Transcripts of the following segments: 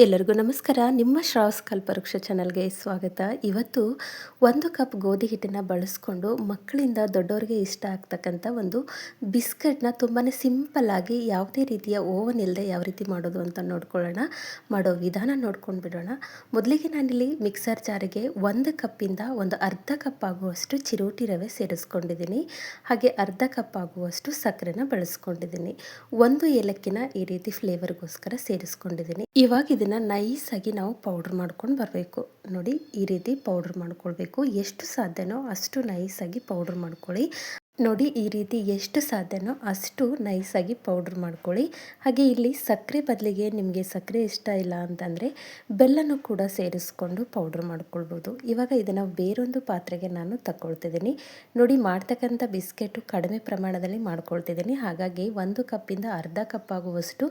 ಎಲ್ಲರಿಗೂ ನಮಸ್ಕಾರ. ನಿಮ್ಮ ಶ್ರಾವ್ಸ್ ಕಲ್ಪವೃಕ್ಷ ಚಾನಲ್ಗೆ ಸ್ವಾಗತ. ಇವತ್ತು 1 ಕಪ್ ಗೋಧಿ ಹಿಟ್ಟನ್ನು ಬಳಸ್ಕೊಂಡು ಮಕ್ಕಳಿಂದ ದೊಡ್ಡವರಿಗೆ ಇಷ್ಟ ಆಗ್ತಕ್ಕಂಥ ಒಂದು ಬಿಸ್ಕೆಟ್ನ ತುಂಬಾ ಸಿಂಪಲ್ಲಾಗಿ ಯಾವುದೇ ರೀತಿಯ ಓವನ್ ಇಲ್ಲದೆ ಯಾವ ರೀತಿ ಮಾಡೋದು ಅಂತ ನೋಡ್ಕೊಳ್ಳೋಣ. ಮಾಡೋ ವಿಧಾನ ನೋಡ್ಕೊಂಡು ಬಿಡೋಣ. ಮೊದಲಿಗೆ ನಾನಿಲ್ಲಿ ಮಿಕ್ಸರ್ ಜಾರಿಗೆ 1 ಕಪ್ಪಿಂದ ಒಂದು ಅರ್ಧ ಕಪ್ ಆಗುವಷ್ಟು ಚಿರೋಟಿ ರವೆ ಸೇರಿಸ್ಕೊಂಡಿದ್ದೀನಿ. ಹಾಗೆ ಅರ್ಧ ಕಪ್ ಆಗುವಷ್ಟು ಸಕ್ಕರೆನ ಬಳಸ್ಕೊಂಡಿದ್ದೀನಿ. 1 ಏಲಕ್ಕಿನ ಈ ರೀತಿ ಫ್ಲೇವರ್ಗೋಸ್ಕರ ಸೇರಿಸ್ಕೊಂಡಿದ್ದೀನಿ. ಇವಾಗ ಇದನ್ನು ನೈಸಾಗಿ ನಾವು ಪೌಡ್ರ್ ಮಾಡ್ಕೊಂಡು ಬರಬೇಕು. ನೋಡಿ, ಈ ರೀತಿ ಪೌಡ್ರ್ ಮಾಡ್ಕೊಳ್ಬೇಕು. ಎಷ್ಟು ಸಾಧ್ಯನೋ ಅಷ್ಟು ನೈಸಾಗಿ ಪೌಡ್ರ್ ಮಾಡ್ಕೊಳ್ಳಿ. ನೋಡಿ, ಈ ರೀತಿ ಎಷ್ಟು ಸಾಧ್ಯನೋ ಅಷ್ಟು ನೈಸಾಗಿ ಪೌಡ್ರ್ ಮಾಡ್ಕೊಳ್ಳಿ. ಹಾಗೆ ಇಲ್ಲಿ ಸಕ್ಕರೆ ಬದಲಿಗೆ ನಿಮಗೆ ಸಕ್ಕರೆ ಇಷ್ಟ ಇಲ್ಲ ಅಂತಂದರೆ ಬೆಲ್ಲನೂ ಕೂಡ ಸೇರಿಸ್ಕೊಂಡು ಪೌಡ್ರ್ ಮಾಡ್ಕೊಳ್ಬೋದು. ಇವಾಗ ಇದನ್ನು ಬೇರೊಂದು ಪಾತ್ರೆಗೆ ನಾನು ತಗೊಳ್ತಿದ್ದೀನಿ. ನೋಡಿ, ಮಾಡ್ತಕ್ಕಂಥ ಬಿಸ್ಕೆಟು ಕಡಿಮೆ ಪ್ರಮಾಣದಲ್ಲಿ ಮಾಡ್ಕೊಳ್ತಿದ್ದೀನಿ. ಹಾಗಾಗಿ 1 ಕಪ್ಪಿಂದ ಅರ್ಧ ಕಪ್ ಆಗುವಷ್ಟು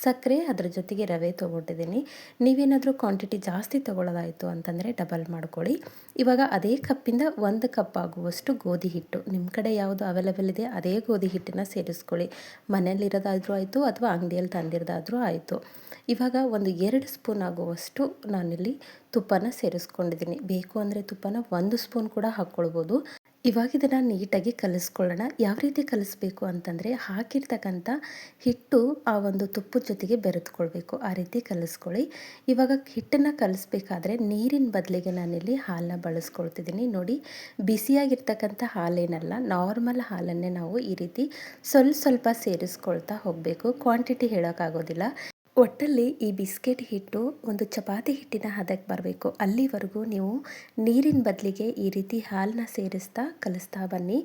ಸಕ್ಕರೆ, ಅದರ ಜೊತೆಗೆ ರವೆ ತೊಗೊಂಡಿದ್ದೀನಿ. ನೀವೇನಾದರೂ ಕ್ವಾಂಟಿಟಿ ಜಾಸ್ತಿ ತೊಗೊಳ್ಳೋದಾಯಿತು ಅಂತಂದರೆ ಡಬಲ್ ಮಾಡ್ಕೊಳ್ಳಿ. ಇವಾಗ ಅದೇ ಕಪ್ಪಿಂದ 1 ಕಪ್ ಆಗುವಷ್ಟು ಗೋಧಿ ಹಿಟ್ಟು, ನಿಮ್ಮ ಕಡೆ ಯಾವುದು ಅವೈಲೇಬಲ್ ಇದೆ ಅದೇ ಗೋಧಿ ಹಿಟ್ಟನ್ನು ಸೇರಿಸ್ಕೊಳ್ಳಿ. ಮನೆಯಲ್ಲಿರೋದಾದರೂ ಆಯಿತು ಅಥವಾ ಅಂಗಡಿಯಲ್ಲಿ ತಂದಿರೋದಾದರೂ ಆಯಿತು. ಇವಾಗ ಒಂದು 2 ಸ್ಪೂನ್ ಆಗುವಷ್ಟು ನಾನಿಲ್ಲಿ ತುಪ್ಪನ ಸೇರಿಸ್ಕೊಂಡಿದ್ದೀನಿ. ಬೇಕು ಅಂದರೆ ತುಪ್ಪನ 1 ಸ್ಪೂನ್ ಕೂಡ ಹಾಕ್ಕೊಳ್ಬೋದು. ಇವಾಗ ಇದನ್ನು ನೀಟಾಗಿ ಕಲಿಸ್ಕೊಳ್ಳೋಣ. ಯಾವ ರೀತಿ ಕಲಿಸ್ಬೇಕು ಅಂತಂದರೆ, ಹಾಕಿರ್ತಕ್ಕಂಥ ಹಿಟ್ಟು ಆ ಒಂದು ತುಪ್ಪದ ಜೊತೆಗೆ ಬೆರೆತ್ಕೊಳ್ಬೇಕು. ಆ ರೀತಿ ಕಲಿಸ್ಕೊಳ್ಳಿ. ಇವಾಗ ಹಿಟ್ಟನ್ನು ಕಲಿಸ್ಬೇಕಾದ್ರೆ ನೀರಿನ ಬದಲಿಗೆ ನಾನಿಲ್ಲಿ ಹಾಲನ್ನ ಬಳಸ್ಕೊಳ್ತಿದ್ದೀನಿ. ನೋಡಿ, ಬಿಸಿಯಾಗಿರ್ತಕ್ಕಂಥ ಹಾಲೇನಲ್ಲ, ನಾರ್ಮಲ್ ಹಾಲನ್ನೇ ನಾವು ಈ ರೀತಿ ಸ್ವಲ್ಪ ಸೇರಿಸ್ಕೊಳ್ತಾ ಹೋಗಬೇಕು. ಕ್ವಾಂಟಿಟಿ ಹೇಳೋಕ್ಕಾಗೋದಿಲ್ಲ. ಒಟ್ಟಲ್ಲಿ ಈ ಬಿಸ್ಕೆಟ್ ಹಿಟ್ಟು ಒಂದು ಚಪಾತಿ ಹಿಟ್ಟಿನ ಹದಕ್ಕೆ ಬರಬೇಕು. ಅಲ್ಲಿವರೆಗೂ ನೀವು ನೀರಿನ ಬದಲಿಗೆ ಈ ರೀತಿ ಹಾಲನ್ನ ಸೇರಿಸ್ತಾ ಕಲಿಸ್ತಾ ಬನ್ನಿ.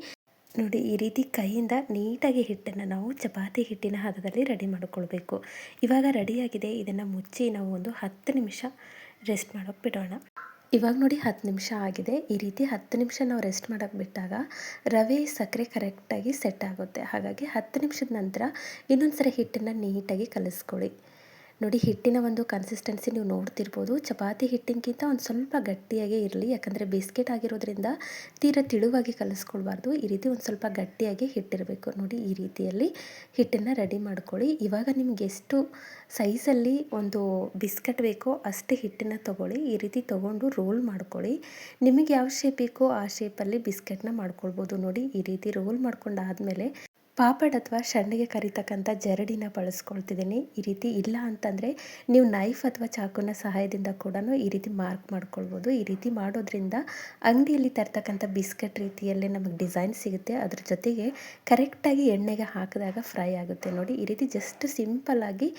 ನೋಡಿ, ಈ ರೀತಿ ಕೈಯಿಂದ ನೀಟಾಗಿ ಹಿಟ್ಟನ್ನು ನಾವು ಚಪಾತಿ ಹಿಟ್ಟಿನ ಹದದಲ್ಲಿ ರೆಡಿ ಮಾಡಿಕೊಳ್ಬೇಕು. ಇವಾಗ ರೆಡಿಯಾಗಿದೆ. ಇದನ್ನು ಮುಚ್ಚಿ ನಾವು ಒಂದು 10 ನಿಮಿಷ ರೆಸ್ಟ್ ಮಾಡೋಕ್ಕೆ ಬಿಡೋಣ. ಇವಾಗ ನೋಡಿ, 10 ನಿಮಿಷ ಆಗಿದೆ. ಈ ರೀತಿ 10 ನಿಮಿಷ ನಾವು ರೆಸ್ಟ್ ಮಾಡೋಕ್ಕೆ ಬಿಟ್ಟಾಗ ರವೆ ಸಕ್ಕರೆ ಕರೆಕ್ಟಾಗಿ ಸೆಟ್ ಆಗುತ್ತೆ. ಹಾಗಾಗಿ 10 ನಿಮಿಷದ ನಂತರ ಇನ್ನೊಂದು ಸರಿ ಹಿಟ್ಟನ್ನು ನೀಟಾಗಿ ಕಲಿಸ್ಕೊಳ್ಳಿ. ನೋಡಿ, ಹಿಟ್ಟಿನ ಒಂದು ಕನ್ಸಿಸ್ಟೆನ್ಸಿ ನೀವು ನೋಡ್ತಿರ್ಬೋದು. ಚಪಾತಿ ಹಿಟ್ಟಿನಕ್ಕಿಂತ ಒಂದು ಸ್ವಲ್ಪ ಗಟ್ಟಿಯಾಗೇ ಇರಲಿ, ಯಾಕಂದರೆ ಬಿಸ್ಕೆಟ್ ಆಗಿರೋದ್ರಿಂದ ತೀರಾ ತಿಳುವಾಗಿ ಕಲಿಸ್ಕೊಳ್ಬಾರ್ದು. ಈ ರೀತಿ ಒಂದು ಸ್ವಲ್ಪ ಗಟ್ಟಿಯಾಗಿ ಹಿಟ್ಟಿರಬೇಕು. ನೋಡಿ, ಈ ರೀತಿಯಲ್ಲಿ ಹಿಟ್ಟನ್ನು ರೆಡಿ ಮಾಡ್ಕೊಳ್ಳಿ. ಇವಾಗ ನಿಮ್ಗೆ ಎಷ್ಟು ಸೈಜಲ್ಲಿ ಒಂದು ಬಿಸ್ಕೆಟ್ ಬೇಕೋ ಅಷ್ಟೇ ಹಿಟ್ಟನ್ನು ತೊಗೊಳ್ಳಿ. ಈ ರೀತಿ ತೊಗೊಂಡು ರೋಲ್ ಮಾಡ್ಕೊಳ್ಳಿ. ನಿಮಗೆ ಯಾವ ಶೇಪ್ ಬೇಕೋ ಆ ಶೇಪಲ್ಲಿ ಬಿಸ್ಕೆಟ್ನ ಮಾಡ್ಕೊಳ್ಬೋದು. ನೋಡಿ, ಈ ರೀತಿ ರೋಲ್ ಮಾಡ್ಕೊಂಡಾದಮೇಲೆ ಪಾಪಡ್ ಅಥವಾ ಸಣ್ಣಗೆ ಕರಿತಕ್ಕಂಥ ಜರಡಿನ ಬಳಸ್ಕೊಳ್ತಿದ್ದೀನಿ. ಈ ರೀತಿ ಇಲ್ಲ ಅಂತಂದರೆ ನೀವು ನೈಫ್ ಅಥವಾ ಚಾಕುನ ಸಹಾಯದಿಂದ ಕೂಡ ಈ ರೀತಿ ಮಾರ್ಕ್ ಮಾಡ್ಕೊಳ್ಬೋದು. ಈ ರೀತಿ ಮಾಡೋದ್ರಿಂದ ಅಂಗಡಿಯಲ್ಲಿ ತರ್ತಕ್ಕಂಥ ಬಿಸ್ಕೆಟ್ ರೀತಿಯಲ್ಲೇ ನಮಗೆ ಡಿಸೈನ್ ಸಿಗುತ್ತೆ. ಅದ್ರ ಜೊತೆಗೆ ಕರೆಕ್ಟಾಗಿ ಎಣ್ಣೆಗೆ ಹಾಕಿದಾಗ ಫ್ರೈ ಆಗುತ್ತೆ. ನೋಡಿ, ಈ ರೀತಿ ಜಸ್ಟ್ ಸಿಂಪಲ್ಲಾಗಿ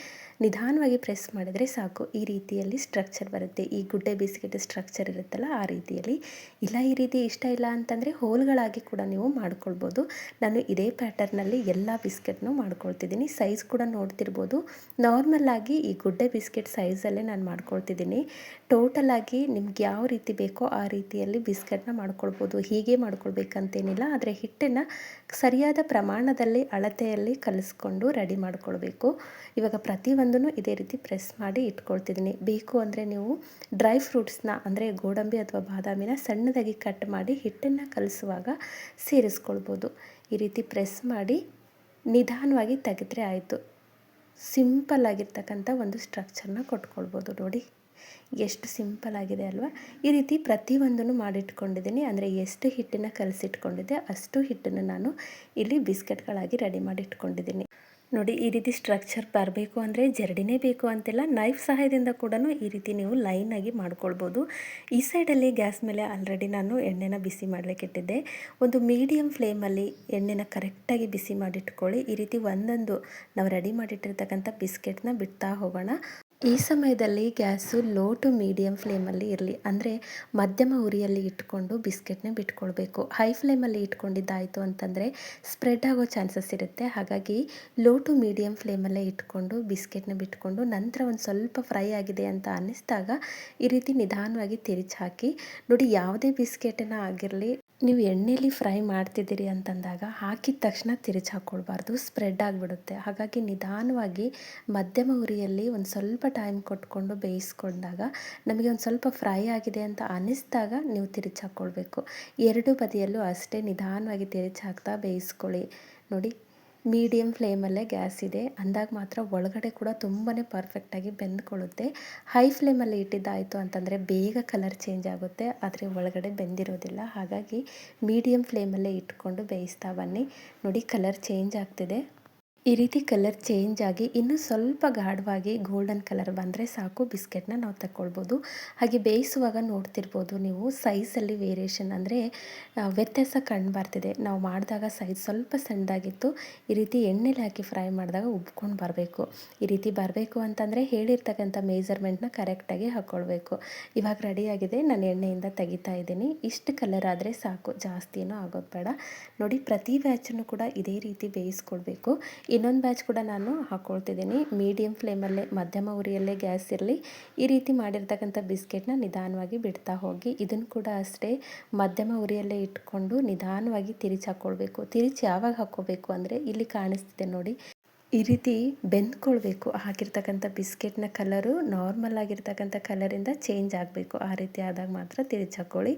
ನಿಧಾನವಾಗಿ ಪ್ರೆಸ್ ಮಾಡಿದರೆ ಸಾಕು. ಈ ರೀತಿಯಲ್ಲಿ ಸ್ಟ್ರಕ್ಚರ್ ಬರುತ್ತೆ. ಈ ಗುಡ್ಡೆ ಬಿಸ್ಕೆಟ್ ಸ್ಟ್ರಕ್ಚರ್ ಇರುತ್ತಲ್ಲ ಆ ರೀತಿಯಲ್ಲಿ. ಇಲ್ಲ, ಈ ರೀತಿ ಇಷ್ಟ ಇಲ್ಲ ಅಂತಂದರೆ ಹೋಲ್ಗಳಾಗಿ ಕೂಡ ನೀವು ಮಾಡ್ಕೊಳ್ಬೋದು. ನಾನು ಇದೇ ಪ್ಯಾಟರ್ನಲ್ಲಿ ಎಲ್ಲ ಬಿಸ್ಕೆಟ್ನು ಮಾಡ್ಕೊಳ್ತಿದ್ದೀನಿ. ಸೈಜ್ ಕೂಡ ನೋಡ್ತಿರ್ಬೋದು. ನಾರ್ಮಲ್ಲಾಗಿ ಈ ಗುಡ್ಡೆ ಬಿಸ್ಕೆಟ್ ಸೈಜಲ್ಲೇ ನಾನು ಮಾಡ್ಕೊಳ್ತಿದ್ದೀನಿ. ಟೋಟಲಾಗಿ ನಿಮ್ಗೆ ಯಾವ ರೀತಿ ಬೇಕೋ ಆ ರೀತಿಯಲ್ಲಿ ಬಿಸ್ಕೆಟ್ನ ಮಾಡ್ಕೊಳ್ಬೋದು. ಹೀಗೆ ಮಾಡ್ಕೊಳ್ಬೇಕಂತೇನಿಲ್ಲ, ಆದರೆ ಹಿಟ್ಟನ್ನು ಸರಿಯಾದ ಪ್ರಮಾಣದಲ್ಲಿ ಅಳತೆಯಲ್ಲಿ ಕಲಿಸ್ಕೊಂಡು ರೆಡಿ ಮಾಡ್ಕೊಳ್ಬೇಕು. ಇವಾಗ ಪ್ರತಿಯೊಂದನ್ನು ಇದೇ ರೀತಿ ಪ್ರೆಸ್ ಮಾಡಿ ಇಟ್ಕೊಳ್ತಿದ್ದೀನಿ. ಬೇಕು ಅಂದರೆ ನೀವು ಡ್ರೈ ಫ್ರೂಟ್ಸ್ನ ಅಂದರೆ ಗೋಡಂಬಿ ಅಥವಾ ಬಾದಾಮಿನ ಸಣ್ಣದಾಗಿ ಕಟ್ ಮಾಡಿ ಹಿಟ್ಟನ್ನು ಕಲಿಸುವಾಗ ಸೇರಿಸ್ಕೊಳ್ಬೋದು. ಈ ರೀತಿ ಪ್ರೆಸ್ ಮಾಡಿ ನಿಧಾನವಾಗಿ ತೆಗೆದ್ರೆ ಆಯಿತು. ಸಿಂಪಲ್ ಆಗಿರ್ತಕ್ಕಂಥ ಒಂದು ಸ್ಟ್ರಕ್ಚರ್ನ ಕೊಟ್ಕೊಳ್ಬೋದು. ನೋಡಿ, ಎಷ್ಟು ಸಿಂಪಲ್ ಆಗಿದೆ ಅಲ್ವಾ? ಈ ರೀತಿ ಪ್ರತಿಯೊಂದನ್ನು ಮಾಡಿಟ್ಕೊಂಡಿದ್ದೀನಿ. ಅಂದರೆ ಎಷ್ಟು ಹಿಟ್ಟನ್ನು ಕಲಸಿಟ್ಕೊಂಡಿದ್ದೆ ಅಷ್ಟು ಹಿಟ್ಟನ್ನು ನಾನು ಇಲ್ಲಿ ಬಿಸ್ಕೆಟ್ಗಳಾಗಿ ರೆಡಿ ಮಾಡಿಟ್ಕೊಂಡಿದ್ದೀನಿ. ನೋಡಿ, ಈ ರೀತಿ ಸ್ಟ್ರಕ್ಚರ್ ಬರಬೇಕು ಅಂದರೆ ಜರಡಿನೇ ಬೇಕು ಅಂತಿಲ್ಲ, ನೈಫ್ ಸಹಾಯದಿಂದ ಕೂಡ ಈ ರೀತಿ ನೀವು ಲೈನಾಗಿ ಮಾಡ್ಕೊಳ್ಬೋದು. ಈ ಸೈಡಲ್ಲಿ ಗ್ಯಾಸ್ ಮೇಲೆ ಆಲ್ರೆಡಿ ನಾನು ಎಣ್ಣೆನ ಬಿಸಿ ಮಾಡಲಿಕ್ಕೆ ಇಟ್ಟಿದ್ದೆ. ಒಂದು ಮೀಡಿಯಮ್ ಫ್ಲೇಮಲ್ಲಿ ಎಣ್ಣೆನ ಕರೆಕ್ಟಾಗಿ ಬಿಸಿ ಮಾಡಿಟ್ಕೊಳ್ಳಿ. ಈ ರೀತಿ ಒಂದೊಂದು ನಾವು ರೆಡಿ ಮಾಡಿಟ್ಟಿರ್ತಕ್ಕಂಥ ಬಿಸ್ಕೆಟ್ನ ಬಿಡ್ತಾ ಹೋಗೋಣ. ಈ ಸಮಯದಲ್ಲಿ ಗ್ಯಾಸು ಲೋ ಟು ಮೀಡಿಯಮ್ ಫ್ಲೇಮಲ್ಲಿ ಇರಲಿ, ಅಂದರೆ ಮಧ್ಯಮ ಉರಿಯಲ್ಲಿ ಇಟ್ಕೊಂಡು ಬಿಸ್ಕೆಟ್ನ ಬಿಟ್ಕೊಳ್ಬೇಕು. ಹೈ ಫ್ಲೇಮಲ್ಲಿ ಇಟ್ಕೊಂಡಿದ್ದಾಯಿತು ಅಂತಂದರೆ ಸ್ಪ್ರೆಡ್ ಆಗೋ ಚಾನ್ಸಸ್ ಇರುತ್ತೆ. ಹಾಗಾಗಿ ಲೋ ಟು ಮೀಡಿಯಮ್ ಫ್ಲೇಮಲ್ಲೇ ಇಟ್ಕೊಂಡು ಬಿಸ್ಕೆಟ್ನ ಬಿಟ್ಕೊಂಡು ನಂತರ ಒಂದು ಸ್ವಲ್ಪ ಫ್ರೈ ಆಗಿದೆ ಅಂತ ಅನ್ನಿಸಿದಾಗ ಈ ರೀತಿ ನಿಧಾನವಾಗಿ ತಿರುಚಿ ಹಾಕಿ. ನೋಡಿ, ಯಾವುದೇ ಬಿಸ್ಕೆಟನ್ನು ಆಗಿರಲಿ ನೀವು ಎಣ್ಣೆಯಲ್ಲಿ ಫ್ರೈ ಮಾಡ್ತಿದ್ದೀರಿ ಅಂತಂದಾಗ ಹಾಕಿದ ತಕ್ಷಣ ತಿರುಚಿ ಹಾಕ್ಕೊಳ್ಬಾರ್ದು, ಸ್ಪ್ರೆಡ್ ಆಗಿಬಿಡುತ್ತೆ. ಹಾಗಾಗಿ ನಿಧಾನವಾಗಿ ಮಧ್ಯಮ ಉರಿಯಲ್ಲಿ ಒಂದು ಸ್ವಲ್ಪ ಟೈಮ್ ಕೊಟ್ಕೊಂಡು ಬೇಯಿಸ್ಕೊಂಡಾಗ ನಮಗೆ ಒಂದು ಸ್ವಲ್ಪ ಫ್ರೈ ಆಗಿದೆ ಅಂತ ಅನ್ನಿಸಿದಾಗ ನೀವು ತಿರುಚಿ ಹಾಕ್ಕೊಳ್ಬೇಕು. ಎರಡು ಬದಿಯಲ್ಲೂ ಅಷ್ಟೇ ನಿಧಾನವಾಗಿ ತಿರುಚಿ ಹಾಕ್ತಾ ಬೇಯಿಸ್ಕೊಳ್ಳಿ. ನೋಡಿ, ಮೀಡಿಯಮ್ ಫ್ಲೇಮಲ್ಲೇ ಗ್ಯಾಸ್ ಇದೆ ಅಂದಾಗ ಮಾತ್ರ ಒಳಗಡೆ ಕೂಡ ತುಂಬಾ ಪರ್ಫೆಕ್ಟಾಗಿ ಬೆಂದ್ಕೊಳ್ಳುತ್ತೆ. ಹೈ ಫ್ಲೇಮಲ್ಲಿ ಇಟ್ಟಿದ್ದಾಯಿತು ಅಂತಂದರೆ ಬೇಗ ಕಲರ್ ಚೇಂಜ್ ಆಗುತ್ತೆ, ಆದರೆ ಒಳಗಡೆ ಬೆಂದಿರೋದಿಲ್ಲ. ಹಾಗಾಗಿ ಮೀಡಿಯಮ್ ಫ್ಲೇಮಲ್ಲೇ ಇಟ್ಕೊಂಡು ಬೇಯಿಸ್ತಾ ಬನ್ನಿ. ನೋಡಿ ಕಲರ್ ಚೇಂಜ್ ಆಗ್ತಿದೆ. ಈ ರೀತಿ ಕಲರ್ ಚೇಂಜ್ ಆಗಿ ಇನ್ನೂ ಸ್ವಲ್ಪ ಗಾಢವಾಗಿ ಗೋಲ್ಡನ್ ಕಲರ್ ಬಂದರೆ ಸಾಕು, ಬಿಸ್ಕೆಟ್ನ ನಾವು ತಗೊಳ್ಬೋದು. ಹಾಗೆ ಬೇಯಿಸುವಾಗ ನೋಡ್ತಿರ್ಬೋದು ನೀವು ಸೈಜಲ್ಲಿ ವೇರಿಯೇಷನ್ ಅಂದರೆ ವ್ಯತ್ಯಾಸ ಕಂಡು ನಾವು ಮಾಡಿದಾಗ ಸೈಜ್ ಸ್ವಲ್ಪ ಸಣ್ಣದಾಗಿತ್ತು. ಈ ರೀತಿ ಎಣ್ಣೆಲಿ ಹಾಕಿ ಫ್ರೈ ಮಾಡಿದಾಗ ಉಬ್ಕೊಂಡು ಬರಬೇಕು. ಈ ರೀತಿ ಬರಬೇಕು ಅಂತಂದರೆ ಹೇಳಿರ್ತಕ್ಕಂಥ ಮೇಜರ್ಮೆಂಟ್ನ ಕರೆಕ್ಟಾಗಿ ಹಾಕ್ಕೊಳ್ಬೇಕು. ಇವಾಗ ರೆಡಿಯಾಗಿದೆ, ನಾನು ಎಣ್ಣೆಯಿಂದ ತೆಗಿತಾ ಇದ್ದೀನಿ. ಇಷ್ಟು ಕಲರ್ ಆದರೆ ಸಾಕು, ಜಾಸ್ತಿನೂ ಆಗೋದು ಬೇಡ. ನೋಡಿ ಪ್ರತಿ ಬ್ಯಾಚನ್ನು ಕೂಡ ಇದೇ ರೀತಿ ಬೇಯಿಸ್ಕೊಳ್ಬೇಕು. ಇನ್ನೊಂದು ಬ್ಯಾಚ್ ಕೂಡ ನಾನು ಹಾಕ್ಕೊಳ್ತಿದ್ದೀನಿ. ಮೀಡಿಯಮ್ ಫ್ಲೇಮಲ್ಲೇ ಮಧ್ಯಮ ಉರಿಯಲ್ಲೇ ಗ್ಯಾಸ್ ಇರಲಿ. ಈ ರೀತಿ ಮಾಡಿರ್ತಕ್ಕಂಥ ಬಿಸ್ಕೆಟ್ನ ನಿಧಾನವಾಗಿ ಬಿಡ್ತಾ ಹೋಗಿ. ಇದನ್ನು ಕೂಡ ಅಷ್ಟೇ ಮಧ್ಯಮ ಉರಿಯಲ್ಲೇ ಇಟ್ಕೊಂಡು ನಿಧಾನವಾಗಿ ತಿರುಚಿ ಹಾಕ್ಕೊಳ್ಬೇಕು. ತಿರುಚಿ ಯಾವಾಗ ಹಾಕ್ಕೋಬೇಕು ಅಂದರೆ ಇಲ್ಲಿ ಕಾಣಿಸ್ತಿದೆ ನೋಡಿ, ಈ ರೀತಿ ಬೆಂದ್ಕೊಳ್ಬೇಕು. ಹಾಕಿರ್ತಕ್ಕಂಥ ಬಿಸ್ಕೆಟ್ನ ಕಲರು ನಾರ್ಮಲ್ ಆಗಿರ್ತಕ್ಕಂಥ ಕಲರಿಂದ ಚೇಂಜ್ ಆಗಬೇಕು. ಆ ರೀತಿ ಆದಾಗ ಮಾತ್ರ ತಿರುಚಿ ಹಾಕ್ಕೊಳ್ಳಿ.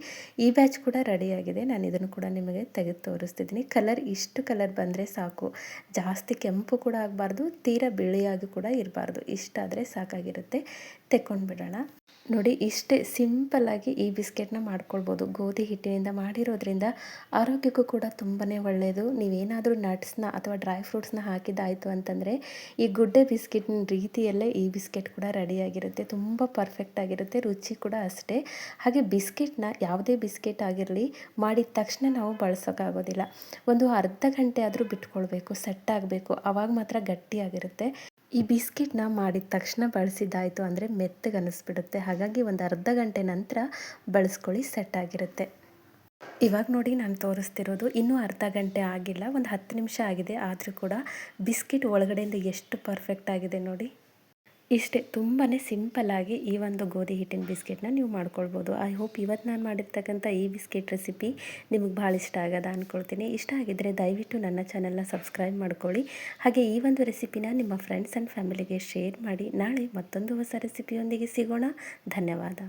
ಈ ಬ್ಯಾಚ್ ಕೂಡ ರೆಡಿಯಾಗಿದೆ. ನಾನು ಇದನ್ನು ಕೂಡ ನಿಮಗೆ ತೆಗೆದು ತೋರಿಸ್ತಿದ್ದೀನಿ. ಕಲರ್ ಇಷ್ಟು ಕಲರ್ ಬಂದರೆ ಸಾಕು, ಜಾಸ್ತಿ ಕೆಂಪು ಕೂಡ ಆಗಬಾರ್ದು, ತೀರಾ ಬಿಳಿಯಾಗಿ ಕೂಡ ಇರಬಾರ್ದು. ಇಷ್ಟಾದರೆ ಸಾಕಾಗಿರುತ್ತೆ. ತೆಕ್ಕೊಂಡು ಬಿಡೋಣ. ನೋಡಿ ಇಷ್ಟೇ ಸಿಂಪಲ್ಲಾಗಿ ಈ ಬಿಸ್ಕೆಟ್ನ ಮಾಡ್ಕೊಳ್ಬೋದು. ಗೋಧಿ ಹಿಟ್ಟಿನಿಂದ ಮಾಡಿರೋದ್ರಿಂದ ಆರೋಗ್ಯಕ್ಕೂ ಕೂಡ ತುಂಬಾ ಒಳ್ಳೆಯದು. ನೀವೇನಾದರೂ ನಟ್ಸ್ನ ಅಥವಾ ಡ್ರೈ ಫ್ರೂಟ್ಸ್ನ ಹಾಕಿದ್ದಾಯಿತು ಅಂತಂದರೆ ಈ ಗುಡ್ಡೆ ಬಿಸ್ಕೆಟ್ನ ರೀತಿಯಲ್ಲೇ ಈ ಬಿಸ್ಕೆಟ್ ಕೂಡ ರೆಡಿಯಾಗಿರುತ್ತೆ. ತುಂಬ ಪರ್ಫೆಕ್ಟಾಗಿರುತ್ತೆ, ರುಚಿ ಕೂಡ ಅಷ್ಟೇ. ಹಾಗೆ ಬಿಸ್ಕೆಟ್ನ ಯಾವುದೇ ಬಿಸ್ಕೆಟ್ ಆಗಿರಲಿ ಮಾಡಿದ ತಕ್ಷಣ ನಾವು ಬಳಸೋಕ್ಕಾಗೋದಿಲ್ಲ. ಒಂದು ಅರ್ಧ ಗಂಟೆ ಆದರೂ ಬಿಟ್ಕೊಳ್ಬೇಕು, ಸೆಟ್ ಆಗಬೇಕು. ಆವಾಗ ಮಾತ್ರ ಗಟ್ಟಿಯಾಗಿರುತ್ತೆ. ಈ ಬಿಸ್ಕೆಟ್ನ ಮಾಡಿದ ತಕ್ಷಣ ಬಳಸಿದ್ದಾಯಿತು ಅಂದರೆ ಮೆತ್ತಗೆ ಅನ್ನಿಸ್ಬಿಡುತ್ತೆ. ಹಾಗಾಗಿ ಒಂದು ಅರ್ಧ ಗಂಟೆ ನಂತರ ಬಳಸ್ಕೊಳ್ಳಿ, ಸೆಟ್ ಆಗಿರುತ್ತೆ. ಇವಾಗ ನೋಡಿ ನಾನು ತೋರಿಸ್ತಿರೋದು ಇನ್ನೂ ಅರ್ಧ ಗಂಟೆ ಆಗಿಲ್ಲ, ಒಂದು 10 ನಿಮಿಷ ಆಗಿದೆ. ಆದರೂ ಕೂಡ ಬಿಸ್ಕೆಟ್ ಒಳಗಡೆಯಿಂದ ಎಷ್ಟು ಪರ್ಫೆಕ್ಟ್ ಆಗಿದೆ ನೋಡಿ. ಇಷ್ಟೇ, ತುಂಬಾ ಸಿಂಪಲ್ಲಾಗಿ ಈ ಒಂದು ಗೋಧಿ ಹಿಟ್ಟಿನ ಬಿಸ್ಕೆಟ್ನ ನೀವು ಮಾಡ್ಕೊಳ್ಬೋದು. ಐ ಹೋಪ್ ಇವತ್ತು ನಾನು ಮಾಡಿರ್ತಕ್ಕಂಥ ಈ ಬಿಸ್ಕೆಟ್ ರೆಸಿಪಿ ನಿಮಗೆ ಭಾಳ ಇಷ್ಟ ಆಗದ ಅಂದ್ಕೊಳ್ತೀನಿ. ಇಷ್ಟ ಆಗಿದ್ದರೆ ದಯವಿಟ್ಟು ನನ್ನ ಚಾನಲ್ನ ಸಬ್ಸ್ಕ್ರೈಬ್ ಮಾಡ್ಕೊಳ್ಳಿ. ಹಾಗೆ ಈ ಒಂದು ರೆಸಿಪಿನ ನಿಮ್ಮ ಫ್ರೆಂಡ್ಸ್ ಆ್ಯಂಡ್ ಫ್ಯಾಮಿಲಿಗೆ ಶೇರ್ ಮಾಡಿ. ನಾಳೆ ಮತ್ತೊಂದು ಹೊಸ ರೆಸಿಪಿಯೊಂದಿಗೆ ಸಿಗೋಣ. ಧನ್ಯವಾದ.